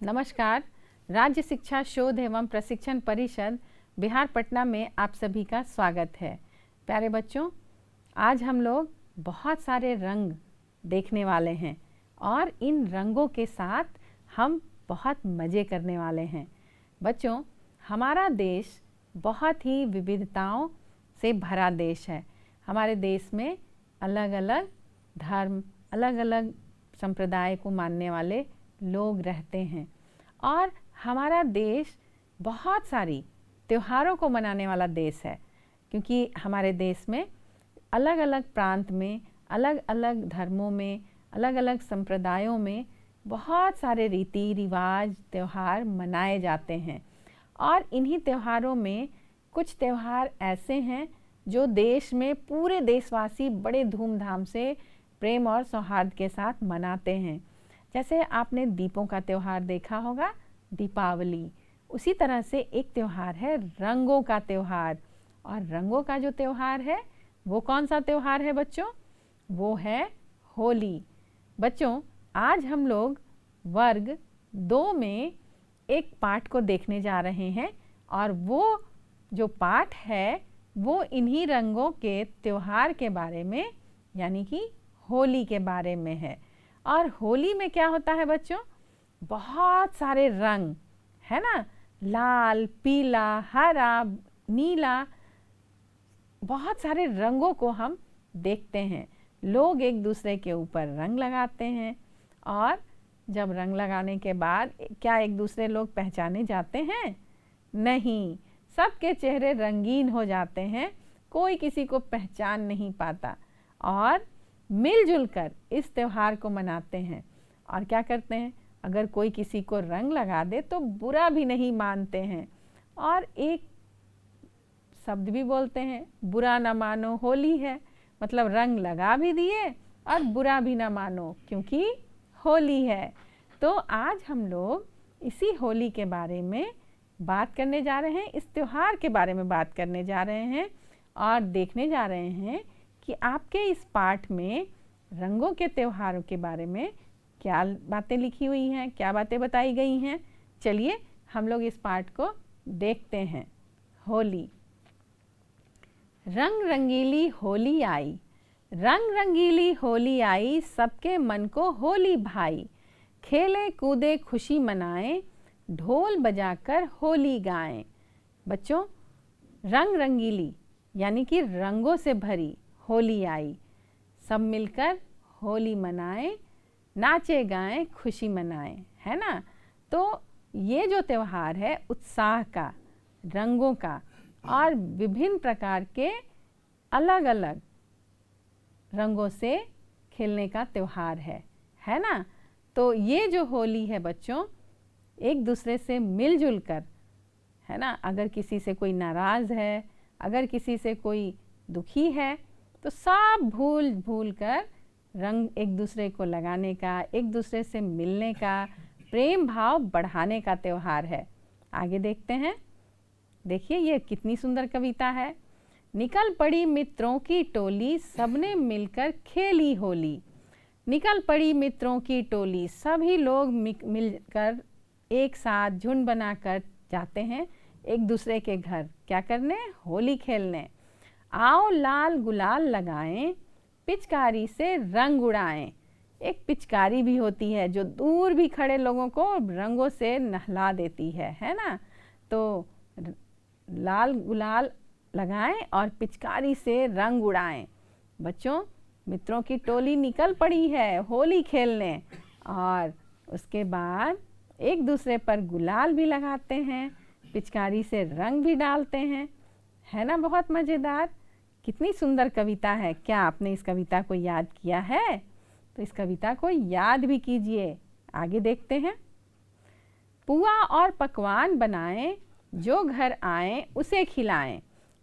नमस्कार। राज्य शिक्षा शोध एवं प्रशिक्षण परिषद बिहार पटना में आप सभी का स्वागत है। प्यारे बच्चों, आज हम लोग बहुत सारे रंग देखने वाले हैं और इन रंगों के साथ हम बहुत मज़े करने वाले हैं। बच्चों, हमारा देश बहुत ही विविधताओं से भरा देश है। हमारे देश में अलग अलग धर्म, अलग अलग संप्रदाय को मानने वाले लोग रहते हैं और हमारा देश बहुत सारी त्योहारों को मनाने वाला देश है, क्योंकि हमारे देश में अलग अलग प्रांत में, अलग अलग धर्मों में, अलग अलग संप्रदायों में बहुत सारे रीति रिवाज त्यौहार मनाए जाते हैं। और इन्हीं त्योहारों में कुछ त्यौहार ऐसे हैं जो देश में पूरे देशवासी बड़े धूमधाम से प्रेम और सौहार्द के साथ मनाते हैं। जैसे आपने दीपों का त्यौहार देखा होगा, दीपावली। उसी तरह से एक त्यौहार है रंगों का त्यौहार। और रंगों का जो त्यौहार है वो कौन सा त्यौहार है बच्चों? वो है होली। बच्चों, आज हम लोग वर्ग 2 में एक पाठ को देखने जा रहे हैं और वो जो पाठ है वो इन्हीं रंगों के त्यौहार के बारे में, यानी कि होली के बारे में है। और होली में क्या होता है बच्चों? बहुत सारे रंग, है ना, लाल, पीला, हरा, नीला, बहुत सारे रंगों को हम देखते हैं। लोग एक दूसरे के ऊपर रंग लगाते हैं और जब रंग लगाने के बाद क्या एक दूसरे लोग पहचाने जाते हैं? नहीं, सबके चेहरे रंगीन हो जाते हैं, कोई किसी को पहचान नहीं पाता और मिलजुल कर इस त्यौहार को मनाते हैं। और क्या करते हैं, अगर कोई किसी को रंग लगा दे तो बुरा भी नहीं मानते हैं और एक शब्द भी बोलते हैं, बुरा ना मानो होली है। मतलब रंग लगा भी दिए और बुरा भी ना मानो, क्योंकि होली है। तो आज हम लोग इसी होली के बारे में बात करने जा रहे हैं, इस त्यौहार के बारे में बात करने जा रहे हैं और देखने जा रहे हैं कि आपके इस पाठ में रंगों के त्योहारों के बारे में क्या बातें लिखी हुई हैं, क्या बातें बताई गई हैं। चलिए हम लोग इस पाठ को देखते हैं। होली। रंग रंगीली होली आई, रंग रंगीली होली आई, सबके मन को होली भाई। खेले कूदे खुशी मनाएं, ढोल बजाकर होली गाएं। बच्चों, रंग रंगीली यानी कि रंगों से भरी होली आई। सब मिलकर होली मनाएं, नाचे गाएं, खुशी मनाएं, है ना। तो ये जो त्यौहार है उत्साह का, रंगों का और विभिन्न प्रकार के अलग अलग रंगों से खेलने का त्यौहार है ना। तो ये जो होली है बच्चों, एक दूसरे से मिलजुल कर, है ना, अगर किसी से कोई नाराज़ है, अगर किसी से कोई दुखी है, तो सब भूल भूल कर रंग एक दूसरे को लगाने का, एक दूसरे से मिलने का, प्रेम भाव बढ़ाने का त्यौहार है। आगे देखते हैं। देखिए ये कितनी सुंदर कविता है। निकल पड़ी मित्रों की टोली, सबने मिलकर खेली होली। निकल पड़ी मित्रों की टोली, सभी लोग मिलकर एक साथ झुंड बनाकर जाते हैं एक दूसरे के घर। क्या करने? होली खेलने। आओ लाल गुलाल लगाएं, पिचकारी से रंग उड़ाएं। एक पिचकारी भी होती है जो दूर भी खड़े लोगों को रंगों से नहला देती है ना। तो लाल गुलाल लगाएं और पिचकारी से रंग उड़ाएं। बच्चों, मित्रों की टोली निकल पड़ी है होली खेलने और उसके बाद एक दूसरे पर गुलाल भी लगाते हैं, पिचकारी से रंग भी डालते हैं, है ना। बहुत मज़ेदार, कितनी सुंदर कविता है। क्या आपने इस कविता को याद किया है? तो इस कविता को याद भी कीजिए। आगे देखते हैं। पुआ और पकवान बनाएं, जो घर आए उसे खिलाएं,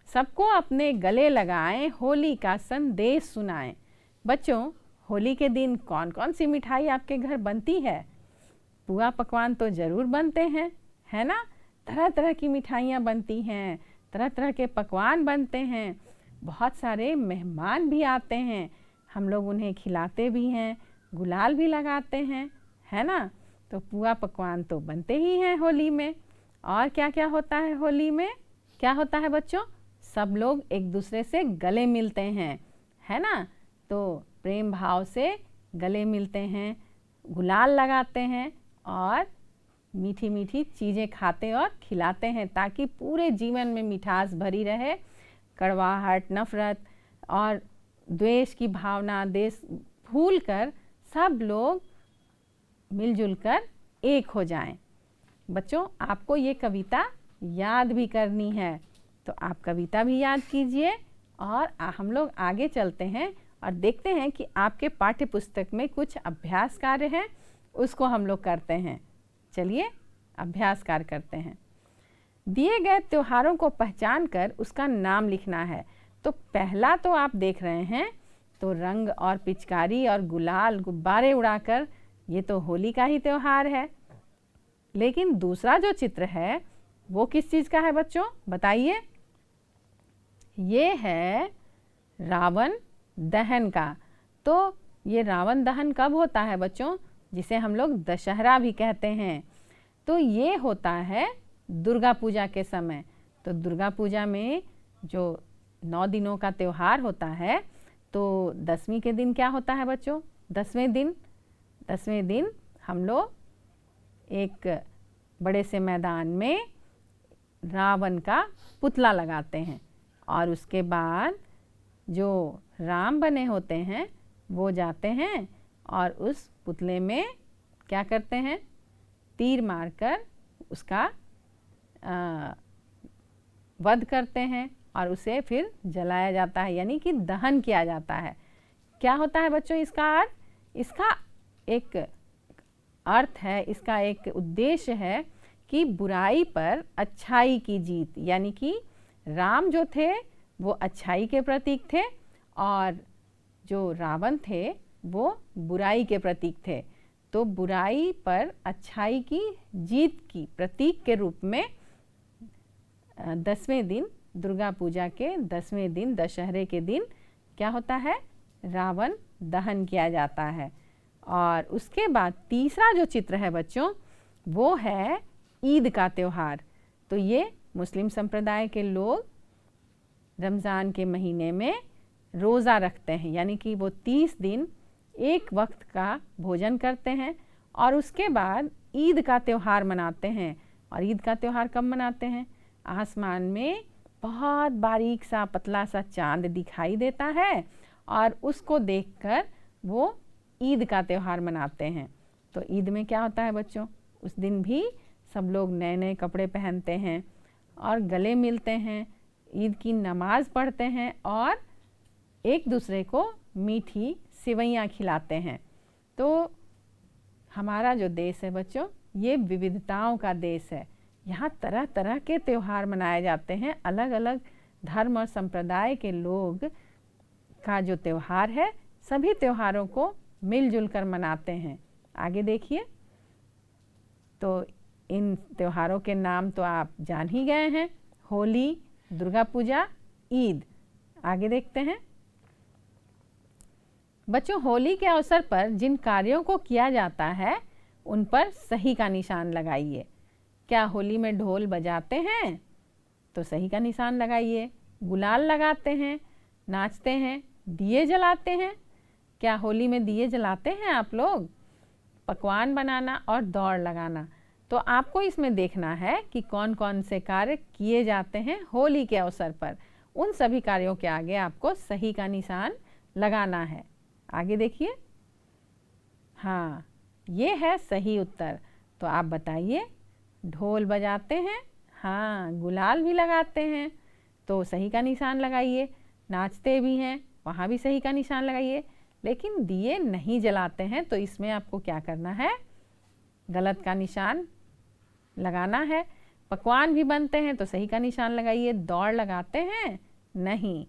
सबको अपने गले लगाएं, होली का संदेश सुनाएं। बच्चों, होली के दिन कौन कौन सी मिठाई आपके घर बनती है? पुआ पकवान तो ज़रूर बनते हैं, है ना। तरह तरह की मिठाइयाँ बनती हैं, तरह तरह के पकवान बनते हैं, बहुत सारे मेहमान भी आते हैं, हम लोग उन्हें खिलाते भी हैं, गुलाल भी लगाते हैं, है ना। तो पुआ पकवान तो बनते ही हैं होली में। और क्या क्या होता है होली में? क्या होता है बच्चों? सब लोग एक दूसरे से गले मिलते हैं, है ना। तो प्रेम भाव से गले मिलते हैं, गुलाल लगाते हैं और मीठी मीठी चीज़ें खाते और खिलाते हैं, ताकि पूरे जीवन में मिठास भरी रहे। कड़वाहट, नफ़रत और द्वेष की भावना देश भूल कर सब लोग मिलजुल कर एक हो जाएं। बच्चों, आपको ये कविता याद भी करनी है, तो आप कविता भी याद कीजिए और हम लोग आगे चलते हैं और देखते हैं कि आपके पाठ्य पुस्तक में कुछ अभ्यास कार्य है, उसको हम लोग करते हैं। चलिए अभ्यास कार्य करते हैं। दिए गए त्योहारों को पहचान कर उसका नाम लिखना है। तो पहला तो आप देख रहे हैं, तो रंग और पिचकारी और गुलाल गुब्बारे उड़ाकर, ये तो होली का ही त्योहार है। लेकिन दूसरा जो चित्र है वो किस चीज़ का है बच्चों, बताइए? ये है रावण दहन का। तो ये रावण दहन कब होता है बच्चों? जिसे हम लोग दशहरा भी कहते हैं। तो ये होता है दुर्गा पूजा के समय। तो दुर्गा पूजा में जो 9 दिनों का त्यौहार होता है, तो 10वीं के दिन क्या होता है बच्चों? 10वें दिन हम लोग एक बड़े से मैदान में रावण का पुतला लगाते हैं और उसके बाद जो राम बने होते हैं वो जाते हैं और उस पुतले में क्या करते हैं? तीर मारकर उसका वध करते हैं और उसे फिर जलाया जाता है, यानी कि दहन किया जाता है। क्या होता है बच्चों इसका अर्थ? इसका एक अर्थ है, इसका एक उद्देश्य है कि बुराई पर अच्छाई की जीत, यानी कि राम जो थे वो अच्छाई के प्रतीक थे और जो रावण थे वो बुराई के प्रतीक थे। तो बुराई पर अच्छाई की जीत की प्रतीक के रूप में 10वें दिन, दुर्गा पूजा के 10वें दिन, दशहरे के दिन क्या होता है? रावण दहन किया जाता है। और उसके बाद तीसरा जो चित्र है बच्चों, वो है ईद का त्यौहार। तो ये मुस्लिम संप्रदाय के लोग रमज़ान के महीने में रोज़ा रखते हैं, यानी कि वो 30 दिन एक वक्त का भोजन करते हैं और उसके बाद ईद का त्यौहार मनाते हैं। और ईद का त्यौहार कब मनाते हैं? आसमान में बहुत बारीक सा पतला सा चांद दिखाई देता है और उसको देखकर वो ईद का त्यौहार मनाते हैं। तो ईद में क्या होता है बच्चों? उस दिन भी सब लोग नए नए कपड़े पहनते हैं और गले मिलते हैं, ईद की नमाज़ पढ़ते हैं और एक दूसरे को मीठी सिवैयाँ खिलाते हैं। तो हमारा जो देश है बच्चों, ये विविधताओं का देश है। यहाँ तरह तरह के त्यौहार मनाए जाते हैं। अलग अलग धर्म और संप्रदाय के लोग का जो त्यौहार है, सभी त्योहारों को मिलजुल कर मनाते हैं। आगे देखिए, तो इन त्योहारों के नाम तो आप जान ही गए हैं, होली, दुर्गा पूजा, ईद। आगे देखते हैं बच्चों, होली के अवसर पर जिन कार्यों को किया जाता है उन पर सही का निशान लगाइए। क्या होली में ढोल बजाते हैं? तो सही का निशान लगाइए। गुलाल लगाते हैं, नाचते हैं, दिए जलाते हैं। क्या होली में दिए जलाते हैं आप लोग? पकवान बनाना और दौड़ लगाना। तो आपको इसमें देखना है कि कौन कौन से कार्य किए जाते हैं होली के अवसर पर। उन सभी कार्यों के आगे आपको सही का निशान लगाना है। आगे देखिए, हाँ, ये है सही उत्तर। तो आप बताइए, ढोल बजाते हैं, हाँ, गुलाल भी लगाते हैं, तो सही का निशान लगाइए। नाचते भी हैं, वहाँ भी सही का निशान लगाइए। लेकिन दिए नहीं जलाते हैं, तो इसमें आपको क्या करना है? गलत का निशान लगाना है। पकवान भी बनते हैं तो सही का निशान लगाइए। दौड़ लगाते हैं, नहीं,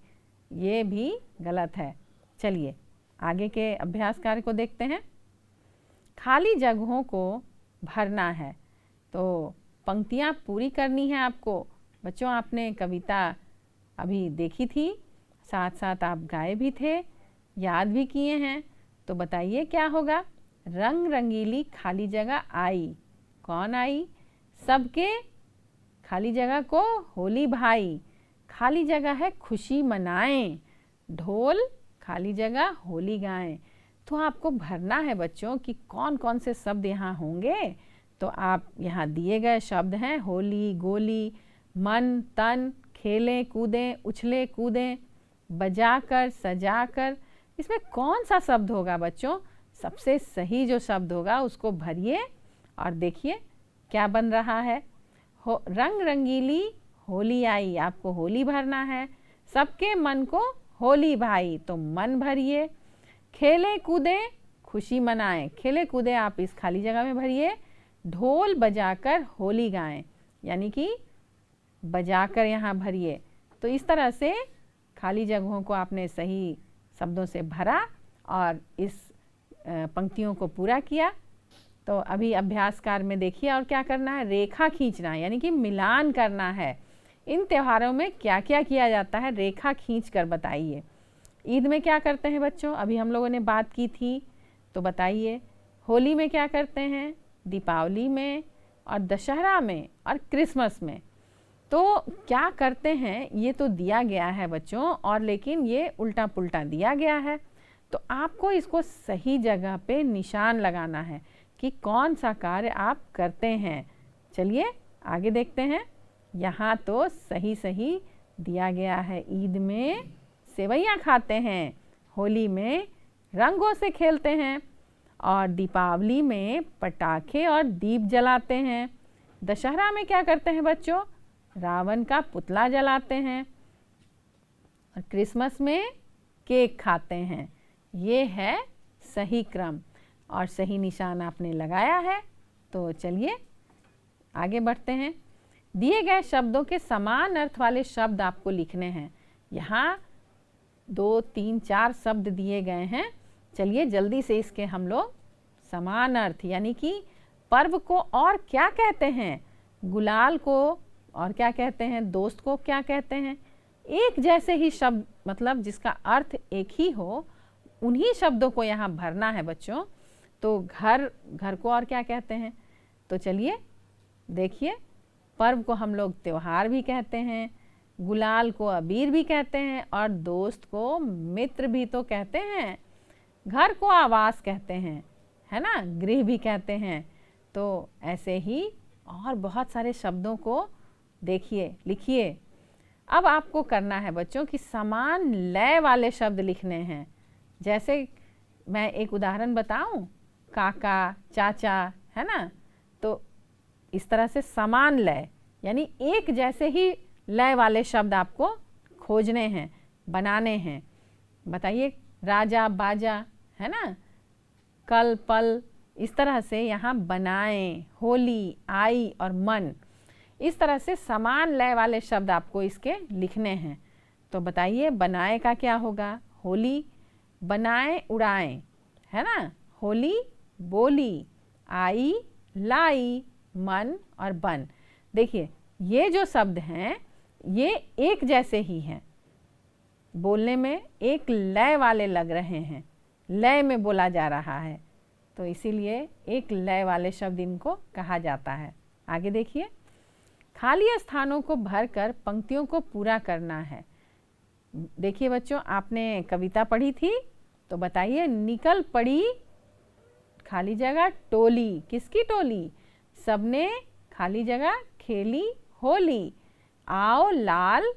ये भी गलत है। चलिए आगे के अभ्यास कार्य को देखते हैं। खाली जगहों को भरना है, तो पंक्तियाँ पूरी करनी है आपको। बच्चों, आपने कविता अभी देखी थी, साथ साथ आप गाए भी थे, याद भी किए हैं। तो बताइए क्या होगा? रंग रंगीली खाली जगह आई। कौन आई? सबके खाली जगह को होली भाई। खाली जगह है खुशी मनाएं। ढोल खाली जगह होली गाएं। तो आपको भरना है बच्चों कि कौन कौन से शब्द यहाँ होंगे। तो आप यहाँ दिए गए शब्द हैं होली, गोली, मन, तन, खेलें कूदें, उछले कूदें, बजाकर, सजाकर। इसमें कौन सा शब्द होगा बच्चों? सबसे सही जो शब्द होगा उसको भरिए और देखिए क्या बन रहा है। रंग रंगीली होली आई, आपको होली भरना है। सबके मन को होली भाई, तो मन भरिए। खेले कूदे खुशी मनाएं, खेले कूदे आप इस खाली जगह में भरिए। ढोल बजाकर होली गाएं, यानी कि बजाकर यहाँ भरिए। तो इस तरह से खाली जगहों को आपने सही शब्दों से भरा और इस पंक्तियों को पूरा किया। तो अभी अभ्यास कार्य में देखिए और क्या करना है, रेखा खींचना है, यानी कि मिलान करना है। इन त्योहारों में क्या क्या किया जाता है, रेखा खींच कर बताइए। ईद में क्या करते हैं बच्चों, अभी हम लोगों ने बात की थी, तो बताइए। होली में क्या करते हैं, दीपावली में और दशहरा में और क्रिसमस में। तो क्या करते हैं ये तो दिया गया है बच्चों, और लेकिन ये उल्टा पुल्टा दिया गया है। तो आपको इसको सही जगह पे निशान लगाना है कि कौन सा कार्य आप करते हैं। चलिए आगे देखते हैं। यहाँ तो सही सही दिया गया है। ईद में सेवैयाँ खाते हैं, होली में रंगों से खेलते हैं, और दीपावली में पटाखे और दीप जलाते हैं। दशहरा में क्या करते हैं बच्चों, रावण का पुतला जलाते हैं, और क्रिसमस में केक खाते हैं। ये है सही क्रम और सही निशान आपने लगाया है। तो चलिए आगे बढ़ते हैं। दिए गए शब्दों के समान अर्थ वाले शब्द आपको लिखने हैं। यहाँ 2, 3, 4 शब्द दिए गए हैं। चलिए जल्दी से इसके हम लोग समान अर्थ, यानी कि पर्व को और क्या कहते हैं, गुलाल को और क्या कहते हैं, दोस्त को क्या कहते हैं। एक जैसे ही शब्द, मतलब जिसका अर्थ एक ही हो, उन्हीं शब्दों को यहाँ भरना है बच्चों। तो घर को और क्या कहते हैं। तो चलिए देखिए, पर्व को हम लोग त्योहार भी कहते हैं, गुलाल को अबीर भी कहते हैं, और दोस्त को मित्र भी तो कहते हैं। घर को आवास कहते हैं, है ना, गृह भी कहते हैं। तो ऐसे ही और बहुत सारे शब्दों को देखिए, लिखिए। अब आपको करना है बच्चों कि समान लय वाले शब्द लिखने हैं। जैसे मैं एक उदाहरण बताऊं, काका, चाचा, है ना। तो इस तरह से समान लय, यानी एक जैसे ही लय वाले शब्द आपको खोजने हैं, बनाने हैं। बताइए, राजा, बाजा, है ना, कल, पल, इस तरह से यहाँ बनाएं। होली, आई और मन, इस तरह से समान लय वाले शब्द आपको इसके लिखने हैं। तो बताइए, बनाए का क्या होगा, होली, बनाए उड़ाएं, है ना, होली बोली, आई लाई, मन और बन। देखिए ये जो शब्द हैं ये एक जैसे ही हैं, बोलने में एक लय वाले लग रहे हैं, लय में बोला जा रहा है, तो इसीलिए एक लय वाले शब्द इनको कहा जाता है। आगे देखिए, खाली स्थानों को भरकर पंक्तियों को पूरा करना है। देखिए बच्चों, आपने कविता पढ़ी थी, तो बताइए, निकल पड़ी खाली जगह टोली, किसकी टोली, सबने खाली जगह खेली होली, आओ लाल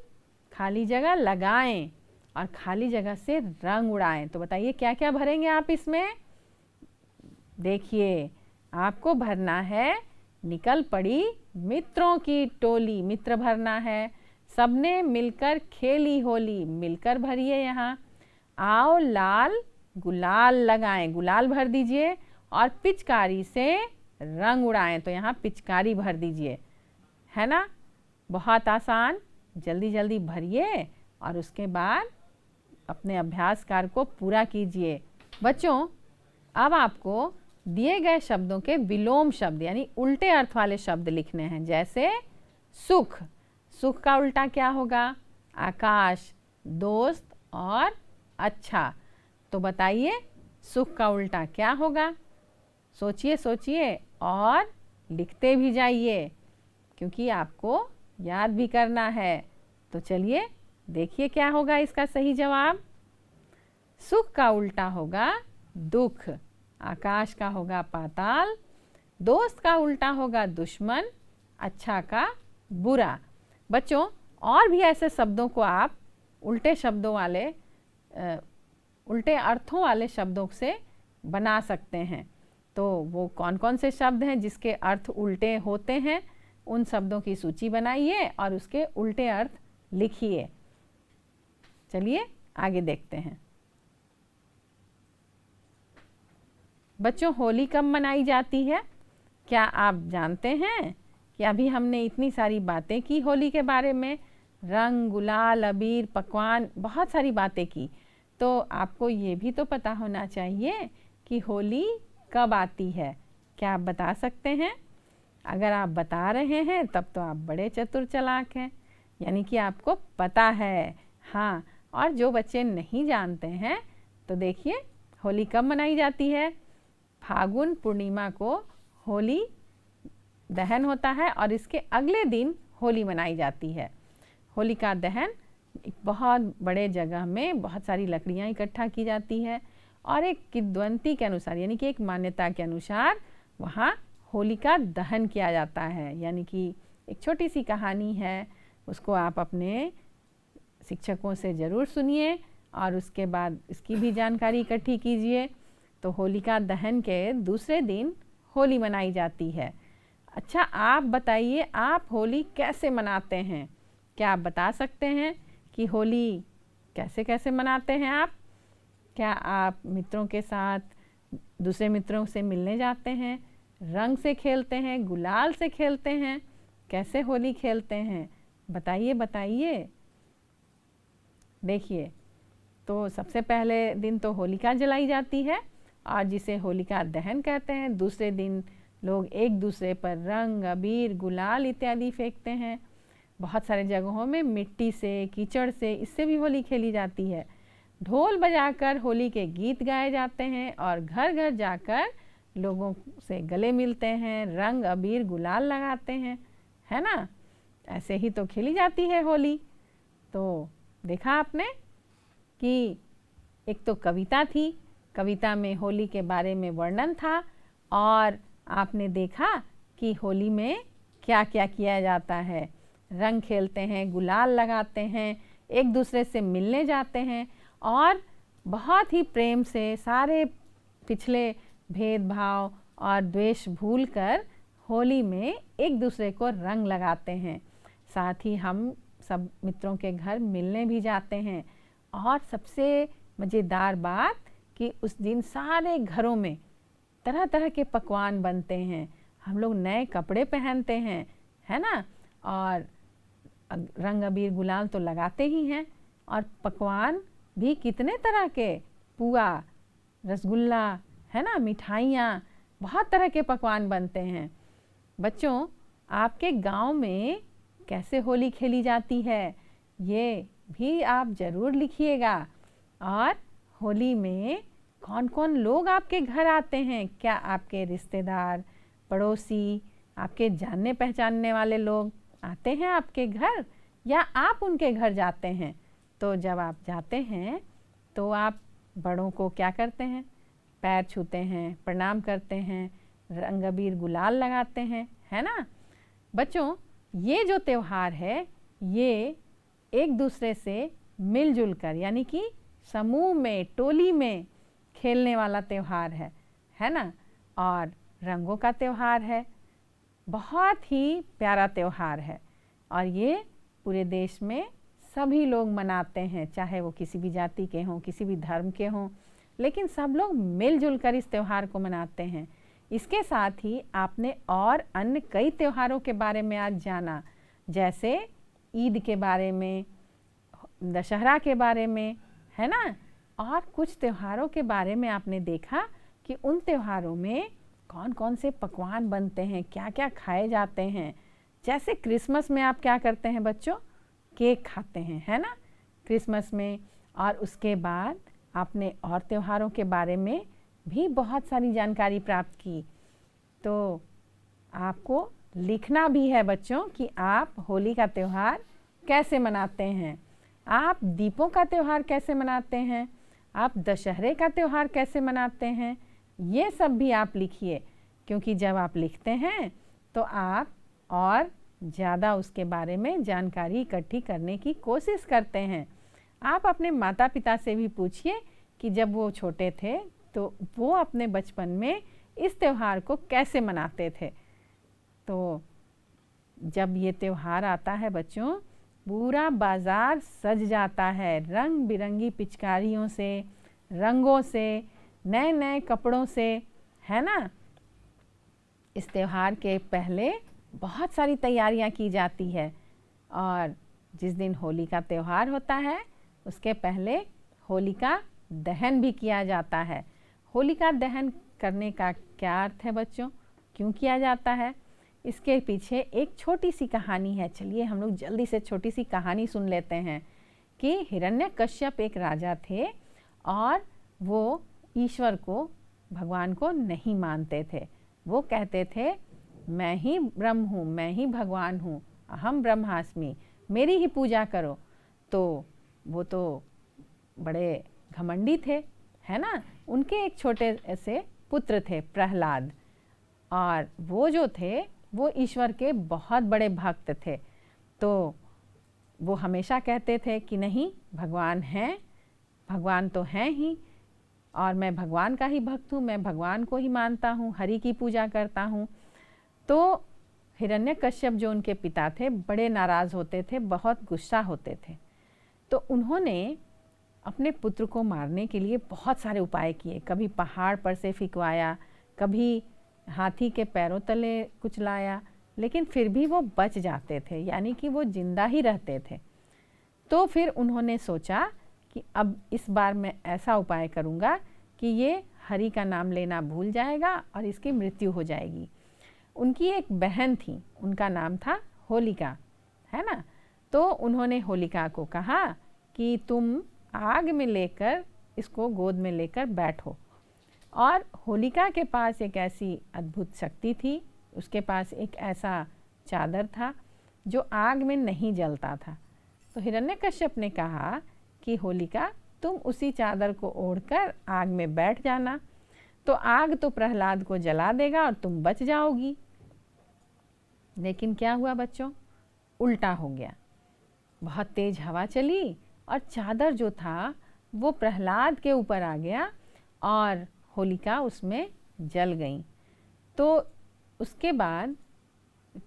खाली जगह लगाएं और खाली जगह से रंग उड़ाएं। तो बताइए क्या क्या भरेंगे आप इसमें। देखिए, आपको भरना है, निकल पड़ी मित्रों की टोली, मित्र भरना है। सबने मिलकर खेली होली, मिलकर भरिए यहाँ। आओ लाल गुलाल लगाएं, गुलाल भर दीजिए। और पिचकारी से रंग उड़ाएं, तो यहाँ पिचकारी भर दीजिए, है ना। बहुत आसान, जल्दी जल्दी भरिए और उसके बाद अपने अभ्यास कार्य को पूरा कीजिए। बच्चों, अब आपको दिए गए शब्दों के विलोम शब्द, यानी उल्टे अर्थ वाले शब्द लिखने हैं। जैसे सुख, सुख का उल्टा क्या होगा, आकाश, दोस्त और अच्छा। तो बताइए, सुख का उल्टा क्या होगा, सोचिए सोचिए और लिखते भी जाइए, क्योंकि आपको याद भी करना है। तो चलिए देखिए क्या होगा इसका सही जवाब। सुख का उल्टा होगा दुख, आकाश का होगा पाताल, दोस्त का उल्टा होगा दुश्मन, अच्छा का बुरा। बच्चों, और भी ऐसे शब्दों को आप उल्टे शब्दों वाले उल्टे अर्थों वाले शब्दों से बना सकते हैं। तो वो कौन कौन से शब्द हैं जिसके अर्थ उल्टे होते हैं, उन शब्दों की सूची बनाइए और उसके उल्टे अर्थ लिखिए। चलिए आगे देखते हैं। बच्चों, होली कब मनाई जाती है? क्या आप जानते हैं कि अभी हमने इतनी सारी बातें की होली के बारे में, रंग, गुलाल, अबीर, पकवान, बहुत सारी बातें की। तो आपको ये भी तो पता होना चाहिए कि होली कब आती है। क्या आप बता सकते हैं? अगर आप बता रहे हैं तब तो आप बड़े चतुर चालाक हैं, यानी कि आपको पता है। हाँ, और जो बच्चे नहीं जानते हैं तो देखिए होली कब मनाई जाती है। फागुन पूर्णिमा को होली दहन होता है और इसके अगले दिन होली मनाई जाती है। होलिका दहन एक बहुत बड़े जगह में बहुत सारी लकड़ियाँ इकट्ठा की जाती है और एक किंवदंती के अनुसार, यानी कि एक मान्यता के अनुसार वहाँ होलिका दहन किया जाता है। यानी कि एक छोटी सी कहानी है, उसको आप अपने शिक्षकों से ज़रूर सुनिए और उसके बाद इसकी भी जानकारी इकट्ठी कीजिए। तो होलिका दहन के दूसरे दिन होली मनाई जाती है। अच्छा, आप बताइए आप होली कैसे मनाते हैं? क्या आप बता सकते हैं कि होली कैसे कैसे मनाते हैं आप? क्या आप मित्रों के साथ दूसरे मित्रों से मिलने जाते हैं, रंग से खेलते हैं, गुलाल से खेलते हैं? कैसे होली खेलते हैं? बताइए बताइए। देखिए, तो सबसे पहले दिन तो होलिका जलाई जाती है और जिसे होलिका दहन कहते हैं। दूसरे दिन लोग एक दूसरे पर रंग, अबीर, गुलाल इत्यादि फेंकते हैं। बहुत सारे जगहों में मिट्टी से, कीचड़ से, इससे भी होली खेली जाती है। ढोल बजाकर होली के गीत गाए जाते हैं और घर घर जाकर लोगों से गले मिलते हैं, रंग, अबीर, गुलाल लगाते हैं, है ना? ऐसे ही तो खेली जाती है होली। तो देखा आपने कि एक तो कविता थी, कविता में होली के बारे में वर्णन था और आपने देखा कि होली में क्या क्या किया जाता है। रंग खेलते हैं, गुलाल लगाते हैं, एक दूसरे से मिलने जाते हैं और बहुत ही प्रेम से सारे पिछले भेदभाव और द्वेष भूलकर होली में एक दूसरे को रंग लगाते हैं। साथ ही हम सब मित्रों के घर मिलने भी जाते हैं। और सबसे मज़ेदार बात कि उस दिन सारे घरों में तरह तरह के पकवान बनते हैं। हम लोग नए कपड़े पहनते हैं, है ना? और रंग, अबीर, गुलाल तो लगाते ही हैं और पकवान भी कितने तरह के, पुआ, रसगुल्ला, है ना, मिठाइयाँ, बहुत तरह के पकवान बनते हैं। बच्चों, आपके गांव में कैसे होली खेली जाती है ये भी आप ज़रूर लिखिएगा। और होली में कौन कौन लोग आपके घर आते हैं? क्या आपके रिश्तेदार, पड़ोसी, आपके जानने पहचानने वाले लोग आते हैं आपके घर या आप उनके घर जाते हैं? तो जब आप जाते हैं तो आप बड़ों को क्या करते हैं? पैर छूते हैं, प्रणाम करते हैं, रंग अबीर गुलाल लगाते हैं, है ना? बच्चों, ये जो त्यौहार है ये एक दूसरे से मिलजुल कर, यानी कि समूह में, टोली में खेलने वाला त्यौहार है ना? और रंगों का त्यौहार है। बहुत ही प्यारा त्यौहार है और ये पूरे देश में सभी लोग मनाते हैं, चाहे वो किसी भी जाति के हों, किसी भी धर्म के हों, लेकिन सब लोग मिलजुल कर इस त्यौहार को मनाते हैं। इसके साथ ही आपने और अन्य कई त्योहारों के बारे में आज जाना, जैसे ईद के बारे में, दशहरा के बारे में, है ना? और कुछ त्योहारों के बारे में आपने देखा कि उन त्योहारों में कौन कौन से पकवान बनते हैं, क्या क्या खाए जाते हैं। जैसे क्रिसमस में आप क्या करते हैं बच्चों? केक खाते हैं, है ना, क्रिसमस में। और उसके बाद आपने और त्योहारों के बारे में भी बहुत सारी जानकारी प्राप्त की। तो आपको लिखना भी है बच्चों कि आप होली का त्यौहार कैसे मनाते हैं, आप दीपों का त्यौहार कैसे मनाते हैं, आप दशहरे का त्यौहार कैसे मनाते हैं। ये सब भी आप लिखिए, क्योंकि जब आप लिखते हैं तो आप और ज़्यादा उसके बारे में जानकारी इकट्ठी करने की कोशिश करते हैं। आप अपने माता पिता से भी पूछिए कि जब वो छोटे थे तो वो अपने बचपन में इस त्यौहार को कैसे मनाते थे। तो जब ये त्यौहार आता है बच्चों, पूरा बाज़ार सज जाता है रंग बिरंगी पिचकारियों से, रंगों से, नए नए कपड़ों से, है ना। इस त्यौहार के पहले बहुत सारी तैयारियां की जाती है और जिस दिन होली का त्यौहार होता है उसके पहले होलिका दहन भी किया जाता है। होलिका दहन करने का क्या अर्थ है बच्चों, क्यों किया जाता है, इसके पीछे एक छोटी सी कहानी है। चलिए हम लोग जल्दी से छोटी सी कहानी सुन लेते हैं कि हिरण्यकश्यप एक राजा थे और वो ईश्वर को, भगवान को नहीं मानते थे। वो कहते थे मैं ही ब्रह्म हूँ, मैं ही भगवान हूँ, अहम ब्रह्मास्मि, मेरी ही पूजा करो। तो वो तो बड़े घमंडी थे, है ना। उनके एक छोटे से पुत्र थे प्रहलाद, और वो जो थे वो ईश्वर के बहुत बड़े भक्त थे। तो वो हमेशा कहते थे कि नहीं, भगवान हैं, भगवान तो हैं ही, और मैं भगवान का ही भक्त हूँ, मैं भगवान को ही मानता हूँ, हरि की पूजा करता हूँ। तो हिरण्यकश्यप जो उनके पिता थे बड़े नाराज़ होते थे, बहुत गुस्सा होते थे। तो उन्होंने अपने पुत्र को मारने के लिए बहुत सारे उपाय किए। कभी पहाड़ पर से फिकवाया, कभी हाथी के पैरों तले कुछ लाया, लेकिन फिर भी वो बच जाते थे, यानी कि वो जिंदा ही रहते थे। तो फिर उन्होंने सोचा कि अब इस बार मैं ऐसा उपाय करूँगा कि ये हरि का नाम लेना भूल जाएगा और इसकी मृत्यु हो जाएगी। उनकी एक बहन थी, उनका नाम था होलिका, है ना। तो उन्होंने होलिका को कहा कि तुम आग में लेकर इसको गोद में लेकर बैठो। और होलिका के पास एक ऐसी अद्भुत शक्ति थी, उसके पास एक ऐसा चादर था जो आग में नहीं जलता था। तो हिरण्यकश्यप ने कहा कि होलिका तुम उसी चादर को ओढ़कर आग में बैठ जाना, तो आग तो प्रहलाद को जला देगा और तुम बच जाओगी। लेकिन क्या हुआ बच्चों, उल्टा हो गया। बहुत तेज हवा चली और चादर जो था वो प्रहलाद के ऊपर आ गया और होलिका उसमें जल गई। तो उसके बाद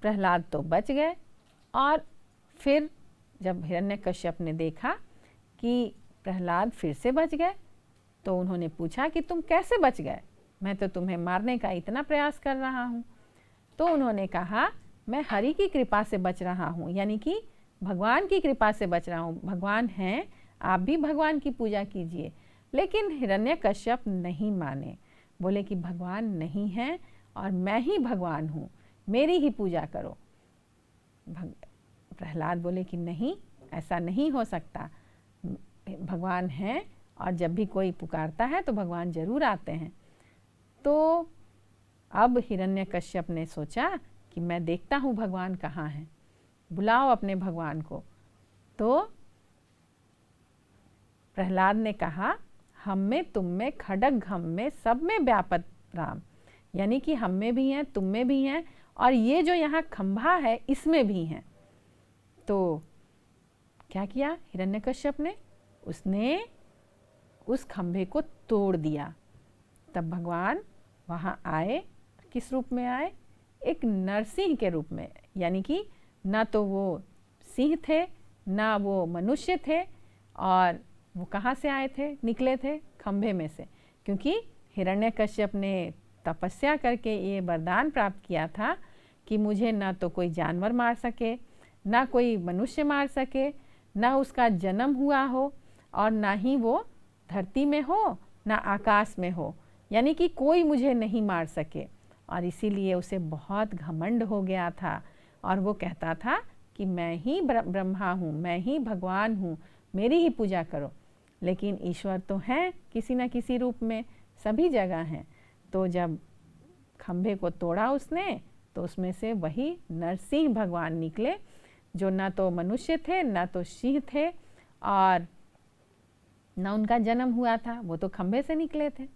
प्रहलाद तो बच गए। और फिर जब हिरण्यकश्यप ने देखा कि प्रहलाद फिर से बच गए, तो उन्होंने पूछा कि तुम कैसे बच गए, मैं तो तुम्हें मारने का इतना प्रयास कर रहा हूँ। तो उन्होंने कहा मैं हरि की कृपा से बच रहा हूँ, यानी कि भगवान की कृपा से बच रहा हूँ, भगवान हैं, आप भी भगवान की पूजा कीजिए। लेकिन हिरण्यकश्यप नहीं माने, बोले कि भगवान नहीं है और मैं ही भगवान हूँ, मेरी ही पूजा करो। प्रहलाद बोले कि नहीं, ऐसा नहीं हो सकता, भगवान हैं और जब भी कोई पुकारता है तो भगवान जरूर आते हैं। तो अब हिरण्यकश्यप ने सोचा कि मैं देखता हूँ भगवान कहाँ हैं, बुलाओ अपने भगवान को। तो प्रहलाद ने कहा हम में, तुम में, खड्ग हम में, सब में व्यापत राम, यानी कि हम में भी हैं, तुम में भी हैं, और ये जो यहाँ खंभा है इसमें भी हैं। तो क्या किया हिरण्यकश्यप ने, उसने उस खंभे को तोड़ दिया। तब भगवान वहाँ आए, किस रूप में आए, एक नरसिंह के रूप में, यानी कि ना तो वो सिंह थे ना वो मनुष्य थे। और वो कहाँ से आए थे, निकले थे खंभे में से, क्योंकि हिरण्यकश्यप ने तपस्या करके ये वरदान प्राप्त किया था कि मुझे ना तो कोई जानवर मार सके, ना कोई मनुष्य मार सके, ना उसका जन्म हुआ हो, और ना ही वो धरती में हो ना आकाश में हो, यानी कि कोई मुझे नहीं मार सके। और इसीलिए उसे बहुत घमंड हो गया था और वो कहता था कि मैं ही ब्रह्मा हूँ, मैं ही भगवान हूँ, मेरी ही पूजा करो। लेकिन ईश्वर तो हैं किसी न किसी रूप में, सभी जगह हैं। तो जब खंभे को तोड़ा उसने तो उसमें से वही नरसिंह भगवान निकले, जो ना तो मनुष्य थे ना तो सिंह थे और ना उनका जन्म हुआ था, वो तो खंभे से निकले थे।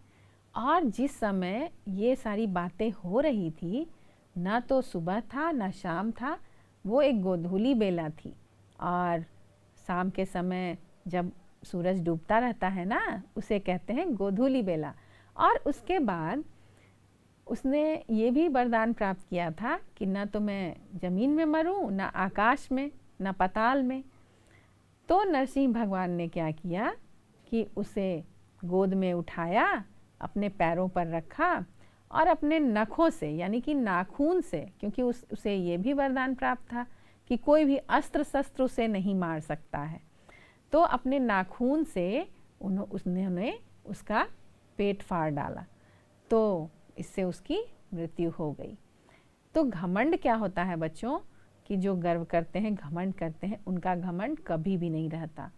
और जिस समय ये सारी बातें हो रही थी, ना तो सुबह था ना शाम था, वो एक गोधूली बेला थी। और शाम के समय जब सूरज डूबता रहता है ना, उसे कहते हैं गोधूली बेला। और उसके बाद उसने ये भी वरदान प्राप्त किया था कि ना तो मैं ज़मीन में मरूं, ना आकाश में, ना पाताल में। तो नरसिंह भगवान ने क्या किया कि उसे गोद में उठाया, अपने पैरों पर रखा और अपने नखों से यानी कि नाखून से, क्योंकि उसे ये भी वरदान प्राप्त था कि कोई भी अस्त्र शस्त्र उसे नहीं मार सकता है, तो अपने नाखून से उसने उसका पेट फाड़ डाला, तो इससे उसकी मृत्यु हो गई। तो घमंड क्या होता है बच्चों, कि जो गर्व करते हैं, घमंड करते हैं, उनका घमंड कभी भी नहीं रहता।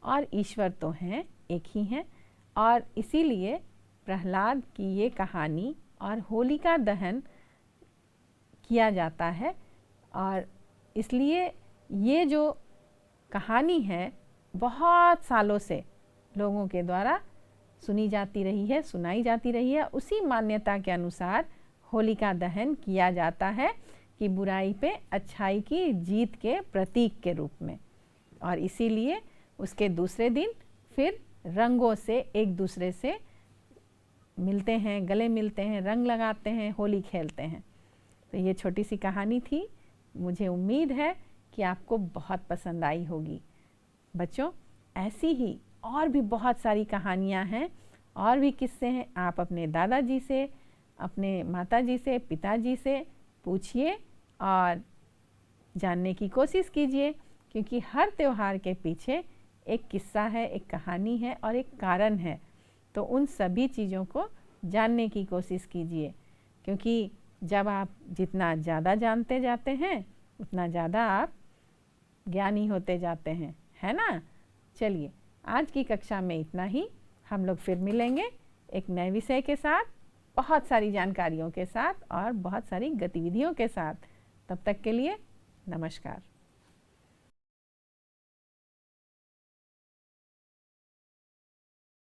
और ईश्वर तो हैं, एक ही हैं। और इसीलिए प्रहलाद की ये कहानी और होलिका दहन किया जाता है। और इसलिए ये जो कहानी है बहुत सालों से लोगों के द्वारा सुनी जाती रही है, सुनाई जाती रही है। उसी मान्यता के अनुसार होलिका दहन किया जाता है कि बुराई पे अच्छाई की जीत के प्रतीक के रूप में। और इसीलिए उसके दूसरे दिन फिर रंगों से एक दूसरे से मिलते हैं, गले मिलते हैं, रंग लगाते हैं, होली खेलते हैं। तो ये छोटी सी कहानी थी। मुझे उम्मीद है कि आपको बहुत पसंद आई होगी। बच्चों, ऐसी ही और भी बहुत सारी कहानियाँ हैं और भी किस्से हैं। आप अपने दादाजी से, अपने माताजी से, पिताजी से पूछिए और जानने की कोशिश कीजिए, क्योंकि हर त्योहार के पीछे एक किस्सा है, एक कहानी है और एक कारण है। तो उन सभी चीज़ों को जानने की कोशिश कीजिए, क्योंकि जब आप जितना ज़्यादा जानते जाते हैं उतना ज़्यादा आप ज्ञानी होते जाते हैं, है ना। चलिए, आज की कक्षा में इतना ही। हम लोग फिर मिलेंगे एक नए विषय के साथ, बहुत सारी जानकारियों के साथ और बहुत सारी गतिविधियों के साथ। तब तक के लिए नमस्कार।